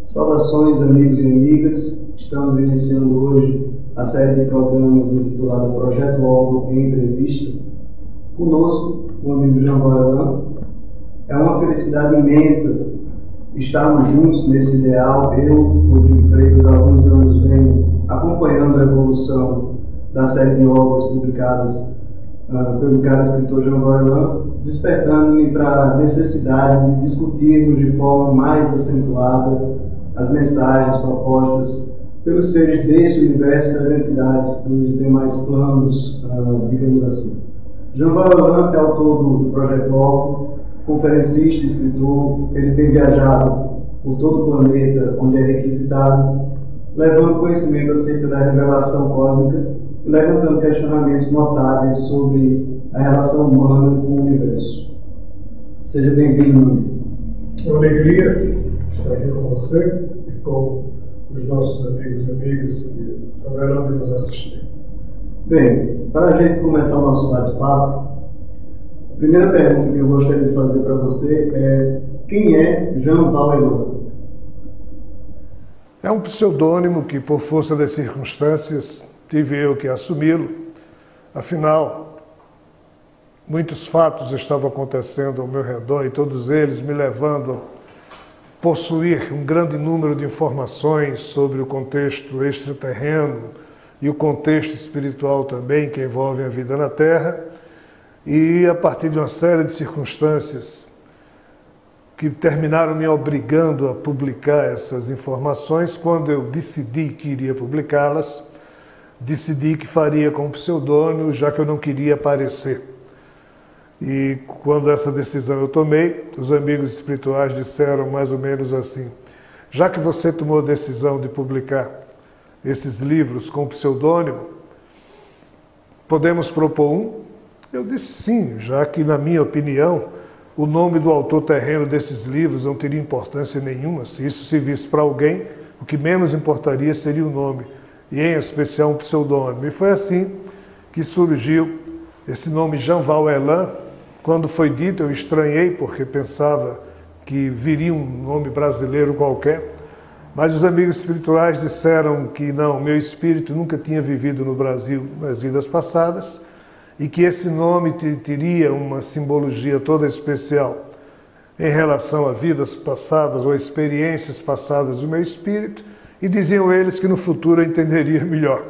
Saudações, amigos e amigas. Estamos iniciando hoje a série de programas intitulada Projeto Órgão em Entrevista. Conosco, o amigo Janval Elan. É uma felicidade imensa estarmos juntos nesse ideal. Eu, Rodrigo Freitas, há alguns anos venho acompanhando a evolução da série de obras publicadas pelo caro escritor Janval Elan, despertando-me para a necessidade de discutirmos de forma mais acentuada as mensagens propostas pelos seres desse universo das entidades dos demais planos, digamos assim. Janval Elan é autor do Projeto Órgão, conferencista, escritor. Ele tem viajado por todo o planeta onde é requisitado, levando conhecimento acerca da revelação cósmica e levantando questionamentos notáveis sobre a relação humana com o universo. Seja bem-vindo, meu amigo. É uma alegria estar aqui com você e com os nossos amigos e amigas que haverão de nos assistir. Bem, para a gente começar o nosso bate-papo, a primeira pergunta que eu gostaria de fazer para você é: quem é Janval Elan? É um pseudônimo que, por força das circunstâncias, tive eu que assumi-lo. Afinal, muitos fatos estavam acontecendo ao meu redor e todos eles me levando a possuir um grande número de informações sobre o contexto extraterreno e o contexto espiritual também, que envolve a vida na Terra. E a partir de uma série de circunstâncias que terminaram me obrigando a publicar essas informações, quando eu decidi que iria publicá-las, decidi que faria com pseudônimo, já que eu não queria aparecer. E quando essa decisão eu tomei, os amigos espirituais disseram mais ou menos assim: já que você tomou a decisão de publicar esses livros com pseudônimo, podemos propor um? Eu disse sim, já que, na minha opinião, o nome do autor terreno desses livros não teria importância nenhuma. Se isso servisse para alguém, o que menos importaria seria o nome, e em especial um pseudônimo. E foi assim que surgiu esse nome Janval Elan. Quando foi dito, eu estranhei, porque pensava que viria um nome brasileiro qualquer, mas os amigos espirituais disseram que não, meu espírito nunca tinha vivido no Brasil nas vidas passadas, e que esse nome teria uma simbologia toda especial em relação a vidas passadas ou experiências passadas do meu espírito, e diziam eles que no futuro eu entenderia melhor.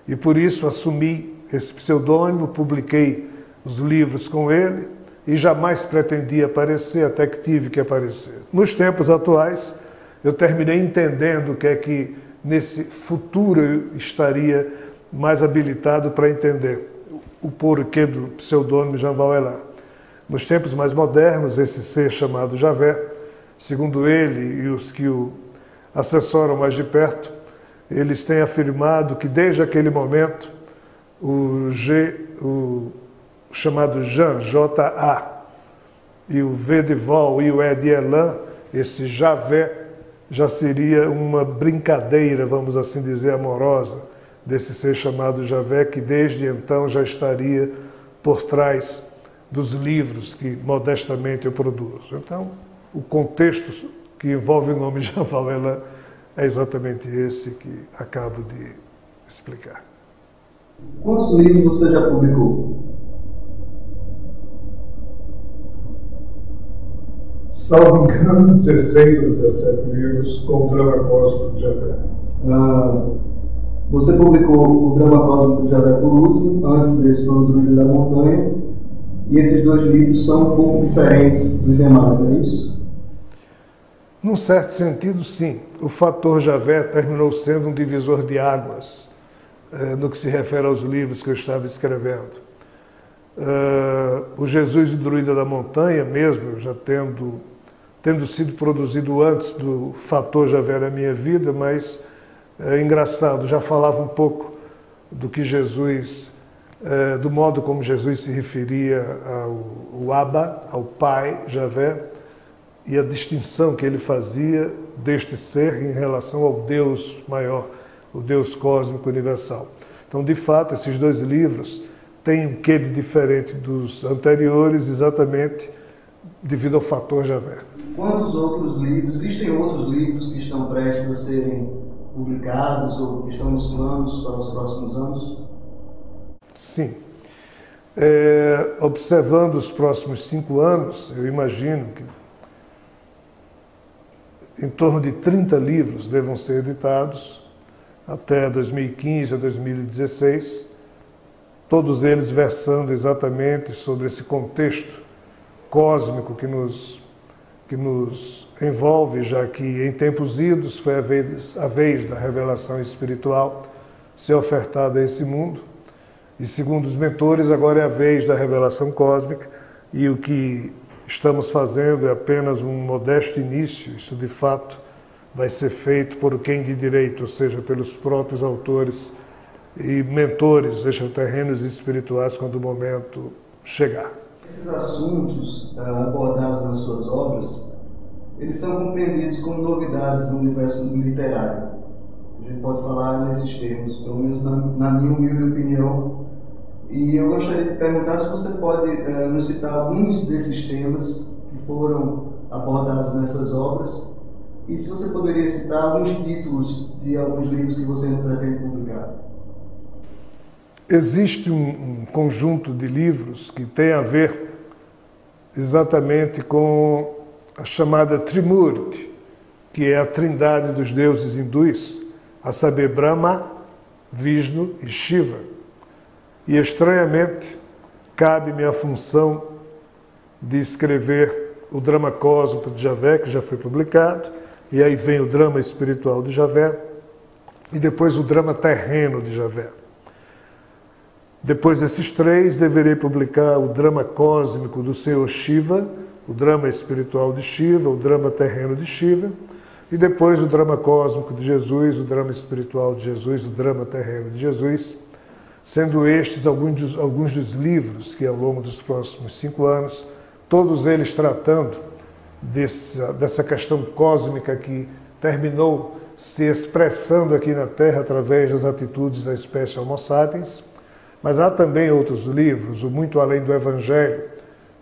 E por isso assumi esse pseudônimo, publiquei os livros com ele e jamais pretendi aparecer, até que tive que aparecer. Nos tempos atuais, eu terminei entendendo o que é que nesse futuro eu estaria mais habilitado para entender o porquê do pseudônimo Janval Elan. Nos tempos mais modernos, esse ser chamado Javé, segundo ele e os que o assessoram mais de perto, eles têm afirmado que desde aquele momento o chamado Jan, J-A, e o V de Vol e o E de Elan, esse Javé, já seria uma brincadeira, vamos assim dizer, amorosa, desse ser chamado Javé, que desde então já estaria por trás dos livros que modestamente eu produzo. Então, o contexto que envolve o nome Janval Elan é exatamente esse que acabo de explicar. Quantos livros você já publicou? Salvo engano, 16 ou 17 livros com o drama cósmico de Javé. Você publicou o Drama Cósmico de Javé por último, antes desse foi o Druida da Montanha, e esses dois livros são um pouco diferentes dos demais, não é isso? Num certo sentido, sim. O fator Javé terminou sendo um divisor de águas no que se refere aos livros que eu estava escrevendo. O Jesus e o Druida da Montanha, mesmo já tendo sido produzido antes do fator Javé na minha vida, mas é engraçado, já falava um pouco do que Jesus, do modo como Jesus se referia ao Abba, ao Pai, Javé, e a distinção que ele fazia deste ser em relação ao Deus maior, o Deus cósmico universal. Então, de fato, esses dois livros têm um quê de diferente dos anteriores, exatamente devido ao fator Javé. quantos outros livros, existem outros livros que estão prestes a serem publicados ou que estão nos planos para os próximos anos? Sim. Observando os próximos 5 anos, eu imagino que em torno de 30 livros devam ser editados até 2015 a 2016, todos eles versando exatamente sobre esse contexto cósmico que nos envolve, já que em tempos idos foi a vez da revelação espiritual ser ofertada a esse mundo, e segundo os mentores, agora é a vez da revelação cósmica, e o que estamos fazendo é apenas um modesto início. Isso de fato vai ser feito por quem de direito, ou seja, pelos próprios autores e mentores extraterrenos e espirituais quando o momento chegar. Esses assuntos abordados nas suas obras, eles são compreendidos como novidades no universo literário. A gente pode falar nesses termos, pelo menos na minha humilde opinião. E eu gostaria de perguntar se você pode nos citar alguns desses temas que foram abordados nessas obras, e se você poderia citar alguns títulos de alguns livros que você ainda pretende publicar. Existe um conjunto de livros que tem a ver exatamente com a chamada Trimurti, que é a trindade dos deuses hindus, a saber, Brahma, Vishnu e Shiva. E, estranhamente, cabe-me a função de escrever o drama cósmico de Javé, que já foi publicado, e aí vem o drama espiritual de Javé, e depois o drama terreno de Javé. Depois desses 3, deverei publicar o drama cósmico do Senhor Shiva, o drama espiritual de Shiva, o drama terreno de Shiva, e depois o drama cósmico de Jesus, o drama espiritual de Jesus, o drama terreno de Jesus, sendo estes alguns dos livros que, ao longo dos próximos 5 anos, todos eles tratando dessa questão cósmica que terminou se expressando aqui na Terra através das atitudes da espécie Homo sapiens. Mas há também outros livros, o Muito Além do Evangelho,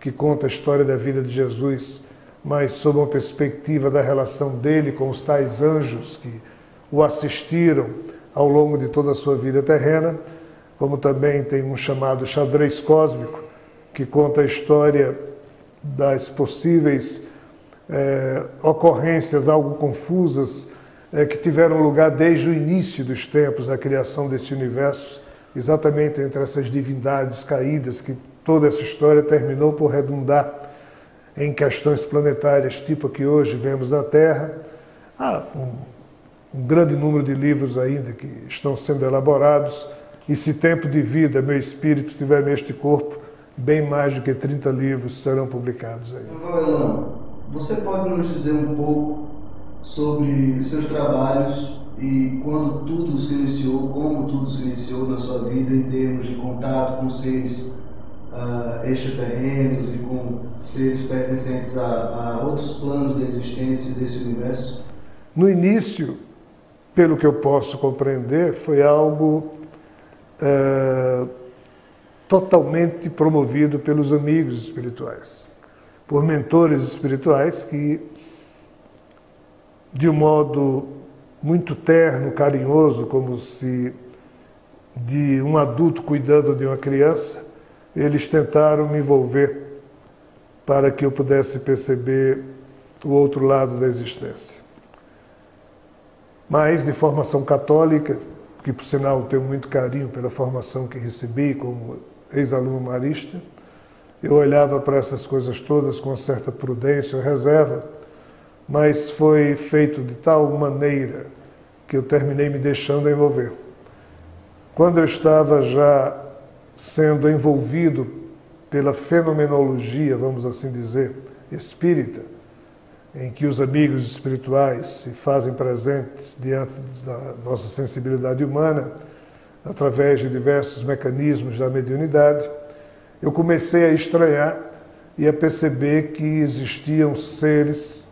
que conta a história da vida de Jesus, mas sob uma perspectiva da relação dele com os tais anjos que o assistiram ao longo de toda a sua vida terrena, como também tem um chamado Xadrez Cósmico, que conta a história das possíveis ocorrências algo confusas que tiveram lugar desde o início dos tempos, a criação desse universo, exatamente entre essas divindades caídas, que toda essa história terminou por redundar em questões planetárias, tipo a que hoje vemos na Terra. Há um grande número de livros ainda que estão sendo elaborados, e se tempo de vida meu espírito estiver neste corpo, bem mais do que 30 livros serão publicados aí. Elano, você pode nos dizer um pouco sobre seus trabalhos e quando tudo se iniciou, como tudo se iniciou na sua vida em termos de contato com seres extraterrenos e com seres pertencentes a outros planos da existência desse universo? No início, pelo que eu posso compreender, foi algo totalmente promovido pelos amigos espirituais, por mentores espirituais que, de um modo muito terno, carinhoso, como se de um adulto cuidando de uma criança, eles tentaram me envolver para que eu pudesse perceber o outro lado da existência. Mas, de formação católica, que por sinal tenho muito carinho pela formação que recebi como ex-aluno marista, eu olhava para essas coisas todas com uma certa prudência ou reserva, mas foi feito de tal maneira que eu terminei me deixando envolver. Quando eu estava já sendo envolvido pela fenomenologia, vamos assim dizer, espírita, em que os amigos espirituais se fazem presentes diante da nossa sensibilidade humana, através de diversos mecanismos da mediunidade, eu comecei a estranhar e a perceber que existiam seres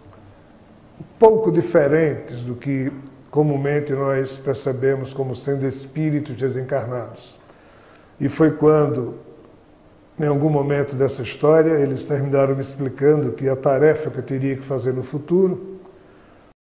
um pouco diferentes do que comumente nós percebemos como sendo espíritos desencarnados. E foi quando Em algum momento dessa história, eles terminaram me explicando que a tarefa que eu teria que fazer no futuro